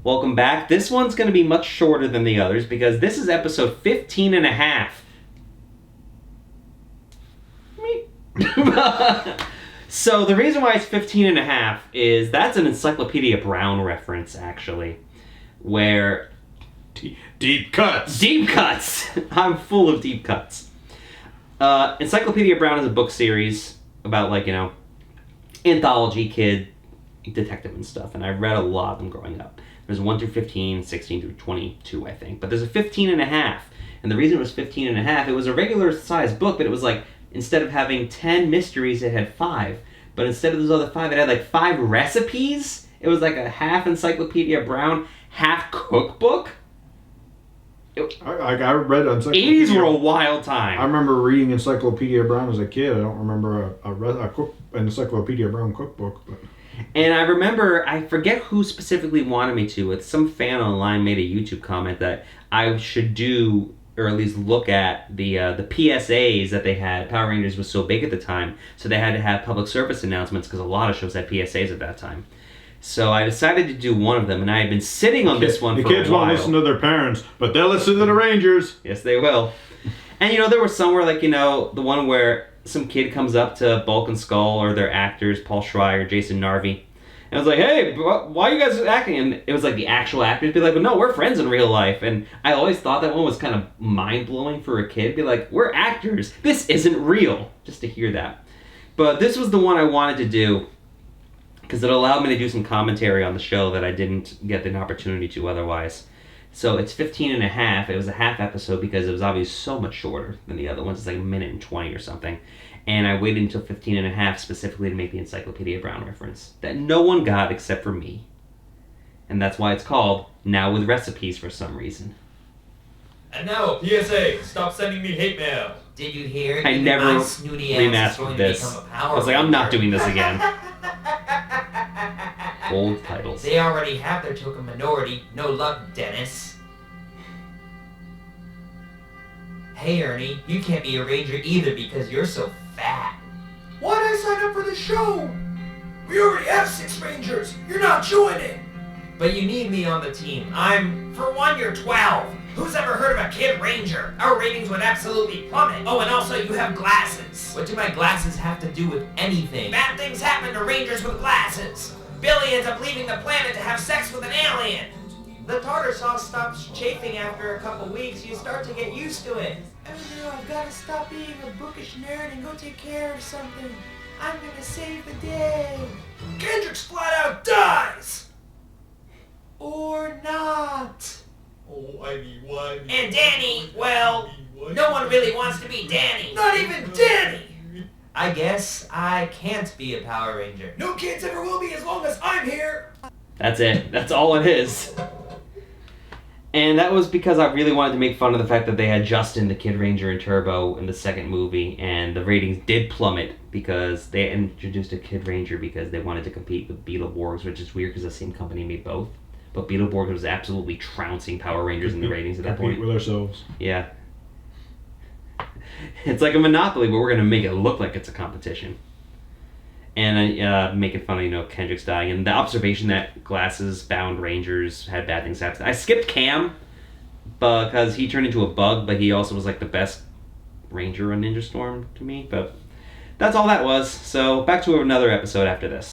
Welcome back. This one's going to be much shorter than the others because this is episode 15 and a half. So the reason why it's 15 and a half is that's an Encyclopedia Brown reference, actually, where... Deep cuts! Deep cuts! I'm full of deep cuts. Encyclopedia Brown is a book series about, anthology kid detective and stuff, and I read a lot of them growing up. There's 1 through 15, 16 through 22, I think. But there's a 15 and a half. And the reason it was 15 and a half, it was a regular sized book, but it was like, instead of having 10 mysteries, it had 5. But instead of those other 5, it had 5 recipes. It was like a half Encyclopedia Brown, half cookbook. I read Encyclopedia. 80s were a wild time. I remember reading Encyclopedia Brown as a kid. I don't remember an Encyclopedia Brown cookbook. But. And I remember, I forget who specifically wanted me to, with some fan online made a YouTube comment that I should do, or at least look at the PSAs that they had. Power Rangers was so big at the time, so they had to have public service announcements because a lot of shows had PSAs at that time. So I decided to do one of them, and I had been sitting on this one for a while. The kids won't listen to their parents, but they'll listen to the Rangers. Yes, they will. And, there was somewhere, the one where some kid comes up to Bulk and Skull, or their actors, Paul Schreier, Jason Narvey, and I was like, hey, why are you guys acting? And it was like the actual actors be like, well, no, we're friends in real life. And I always thought that one was kind of mind-blowing for a kid. Be like, we're actors. This isn't real. Just to hear that. But this was the one I wanted to do because it allowed me to do some commentary on the show that I didn't get an opportunity to otherwise. So it's 15 and a half. It was a half episode because it was obviously so much shorter than the other ones. It's like 1:20 or something. And I waited until 15 and a half specifically to make the Encyclopedia Brown reference that no one got except for me. And that's why it's called Now with Recipes for some reason. And now, PSA, stop sending me hate mail. Did you hear? I never remastered this. I was like, I'm not doing this again. Old titles. They already have their token minority. No luck, Dennis. Hey, Ernie, you can't be a ranger either because you're so fat. Why'd I sign up for the show? We already have 6 rangers. You're not joining. But you need me on the team. For one, you're 12. Who's ever heard of a kid ranger? Our ratings would absolutely plummet. Oh, and also you have glasses. What do my glasses have to do with anything? Bad things happen to rangers with glasses. Billy ends up leaving the planet to have sex with an alien. The tartar sauce stops chafing after a couple weeks. You start to get used to it. Oh no, I've got to stop being a bookish nerd and go take care of something. I'm gonna save the day. Kendrick's flat out dies! Or not. Oh, I mean, why? And Danny, well, no one really wants to be Danny. Not even Danny! I guess I can't be a Power Ranger. No kids ever will be as long as I'm here! That's it. That's all it is. And that was because I really wanted to make fun of the fact that they had Justin, the Kid Ranger, in Turbo in the second movie, and the ratings did plummet because they introduced a Kid Ranger because they wanted to compete with Beetleborgs, which is weird because the same company made both. But Beetleborgs was absolutely trouncing Power Rangers in the ratings at that point. Compete with ourselves. Yeah. It's like a Monopoly, but we're going to make it look like it's a competition. And making fun of, Kendrick's dying. And the observation that glasses-bound Rangers had bad things happen. I skipped Cam because he turned into a bug, but he also was like the best Ranger on Ninja Storm to me. But that's all that was. So back to another episode after this.